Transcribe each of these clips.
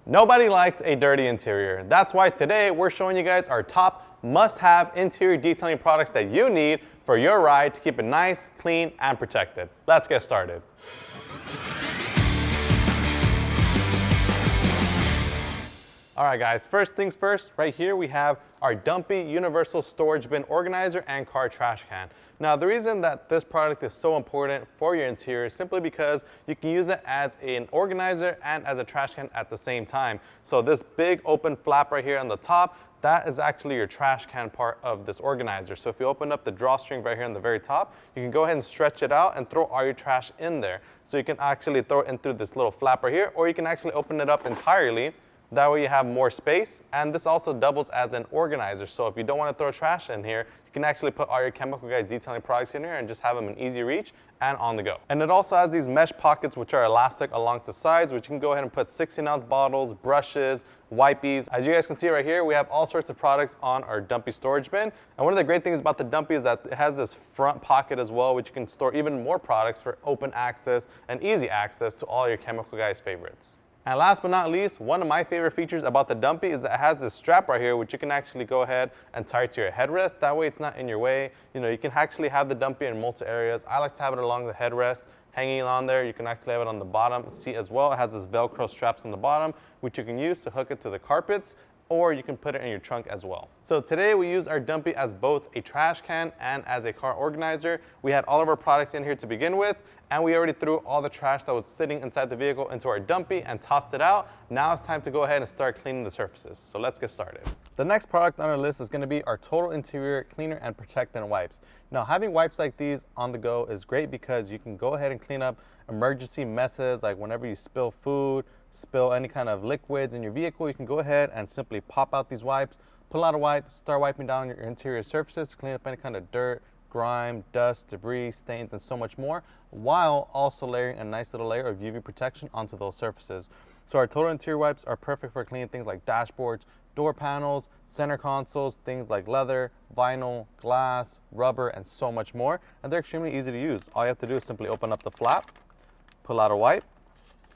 Nobody likes a dirty interior. That's why today we're showing you guys our top must-have interior detailing products that you need for your ride to keep it nice, clean, and protected. Let's get started. All right guys, first things first, right here we have our Dumpy Universal Storage Bin Organizer and Car Trash Can. Now the reason that this product is so important for your interior is simply because you can use it as an organizer and as a trash can at the same time. So this big open flap right here on the top, that is actually your trash can part of this organizer. So if you open up the drawstring right here on the very top, you can go ahead and stretch it out and throw all your trash in there. So you can actually throw it in through this little flap right here, or you can actually open it up entirely. That way you have more space, and this also doubles as an organizer. So if you don't want to throw trash in here, you can actually put all your Chemical Guys detailing products in here and just have them in easy reach and on the go. And it also has these mesh pockets which are elastic along the sides, which you can go ahead and put 16-ounce bottles, brushes, wipes. As you guys can see right here, we have all sorts of products on our Dumpy storage bin. And one of the great things about the Dumpy is that it has this front pocket as well, which you can store even more products for open access and easy access to all your Chemical Guys favorites. And last but not least, one of my favorite features about the Dumpy is that it has this strap right here, which you can actually go ahead and tie to your headrest. That way it's not in your way. You know, you can actually have the Dumpy in multiple areas. I like to have it along the headrest, hanging on there. You can actually have it on the bottom seat as well. It has this Velcro straps on the bottom, which you can use to hook it to the carpets, or you can put it in your trunk as well. So today we use our Dumpy as both a trash can and as a car organizer. We had all of our products in here to begin with, and we already threw all the trash that was sitting inside the vehicle into our Dumpy and tossed it out. Now it's time to go ahead and start cleaning the surfaces. So let's get started. The next product on our list is going to be our Total Interior Cleaner and Protectant Wipes. Now having wipes like these on the go is great because you can go ahead and clean up emergency messes, like whenever you spill food, spill any kind of liquids in your vehicle, you can go ahead and simply pop out these wipes, pull out a wipe, start wiping down your interior surfaces, clean up any kind of dirt, grime, dust, debris, stains, and so much more, while also layering a nice little layer of UV protection onto those surfaces. So our Total Interior Wipes are perfect for cleaning things like dashboards, door panels, center consoles, things like leather, vinyl, glass, rubber, and so much more. And they're extremely easy to use. All you have to do is simply open up the flap, pull out a wipe,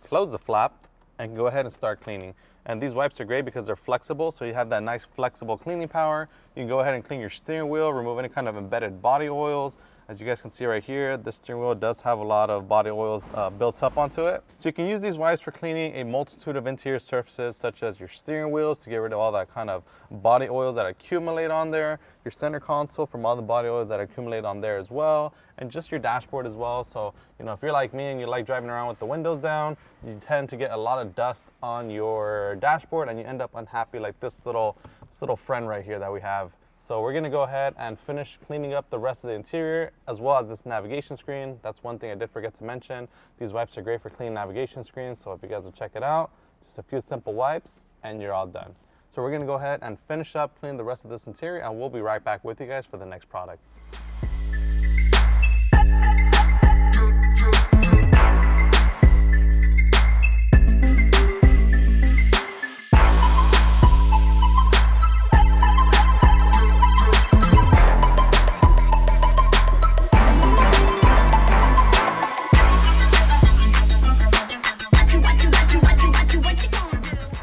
close the flap, and go ahead and start cleaning. And these wipes are great because they're flexible, so you have that nice flexible cleaning power. You can go ahead and clean your steering wheel, remove any kind of embedded body oils. As you guys can see right here, this steering wheel does have a lot of body oils built up onto it. So you can use these wipes for cleaning a multitude of interior surfaces, such as your steering wheels to get rid of all that kind of body oils that accumulate on there, your center console from all the body oils that accumulate on there as well, and just your dashboard as well. So, you know, if you're like me and you like driving around with the windows down, you tend to get a lot of dust on your dashboard and you end up unhappy like this little friend right here that we have. So we're gonna go ahead and finish cleaning up the rest of the interior as well as this navigation screen. That's one thing I did forget to mention. These wipes are great for cleaning navigation screens, so if you guys will check it out, just a few simple wipes and you're all done. So we're gonna go ahead and finish up cleaning the rest of this interior and we'll be right back with you guys for the next product.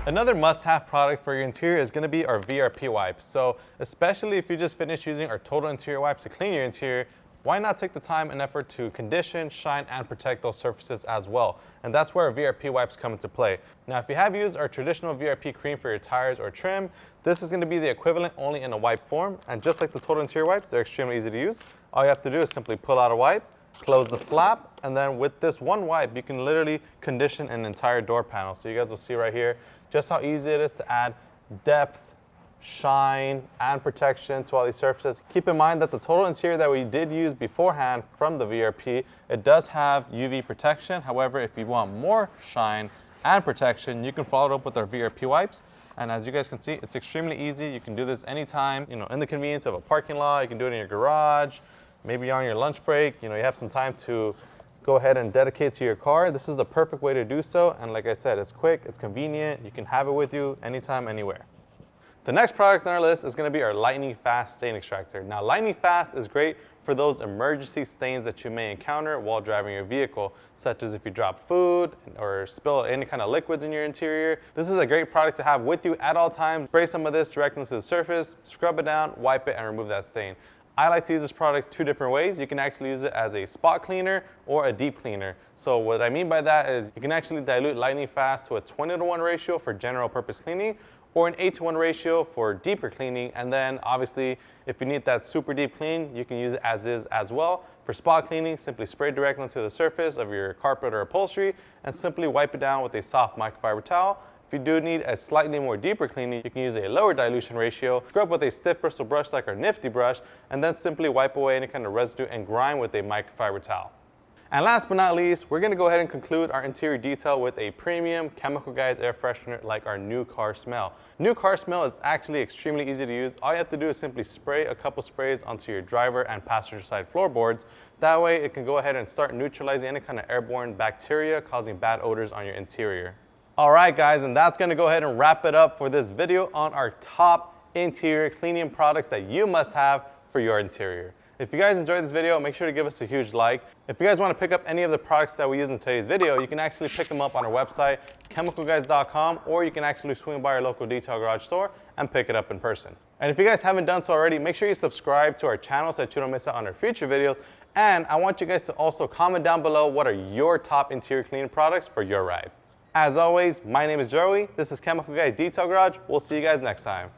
Another must-have product for your interior is going to be our VRP wipes. So especially if you just finished using our Total Interior Wipes to clean your interior, why not take the time and effort to condition, shine, and protect those surfaces as well? And that's where our VRP wipes come into play. Now, if you have used our traditional VRP cream for your tires or trim, this is going to be the equivalent only in a wipe form. And just like the Total Interior Wipes, they're extremely easy to use. All you have to do is simply pull out a wipe, close the flap, and then with this one wipe, you can literally condition an entire door panel. So you guys will see right here just how easy it is to add depth, shine, and protection to all these surfaces. Keep in mind that the Total Interior that we did use beforehand from the VRP, it does have UV protection. However, if you want more shine and protection, you can follow it up with our VRP wipes. And as you guys can see, it's extremely easy. You can do this anytime, you know, in the convenience of a parking lot. You can do it in your garage, maybe on your lunch break. You know, you have some time to go ahead and dedicate to your car. This is the perfect way to do so. And like I said, it's quick, it's convenient. You can have it with you anytime, anywhere. The next product on our list is going to be our lightning fast stain extractor. Now, lightning fast is great for those emergency stains that you may encounter while driving your vehicle, such as if you drop food or spill any kind of liquids in your interior. This is a great product to have with you at all times. Spray some of this directly into the surface, scrub it down, wipe it, and remove that stain. I like to use this product two different ways. You can actually use it as a spot cleaner or a deep cleaner. So what I mean by that is you can actually dilute lightning fast to a 20:1 ratio for general purpose cleaning, or an 8:1 ratio for deeper cleaning. And then obviously, if you need that super deep clean, you can use it as is as well. For spot cleaning, simply spray directly onto the surface of your carpet or upholstery and simply wipe it down with a soft microfiber towel. If you do need a slightly more deeper cleaning, you can use a lower dilution ratio, scrub with a stiff bristle brush like our Nifty brush, and then simply wipe away any kind of residue and grime with a microfiber towel. And last but not least, we're gonna go ahead and conclude our interior detail with a premium Chemical Guys air freshener like our New Car Smell. New Car Smell is actually extremely easy to use. All you have to do is simply spray a couple sprays onto your driver and passenger side floorboards. That way it can go ahead and start neutralizing any kind of airborne bacteria causing bad odors on your interior. All right guys, and that's gonna go ahead and wrap it up for this video on our top interior cleaning products that you must have for your interior. If you guys enjoyed this video, make sure to give us a huge like. If you guys want to pick up any of the products that we use in today's video, you can actually pick them up on our website, chemicalguys.com, or you can actually swing by our local detail garage store and pick it up in person. And if you guys haven't done so already, make sure you subscribe to our channel so that you don't miss out on our future videos. And I want you guys to also comment down below what are your top interior cleaning products for your ride. As always, my name is Joey. This is Chemical Guys Detail Garage. We'll see you guys next time.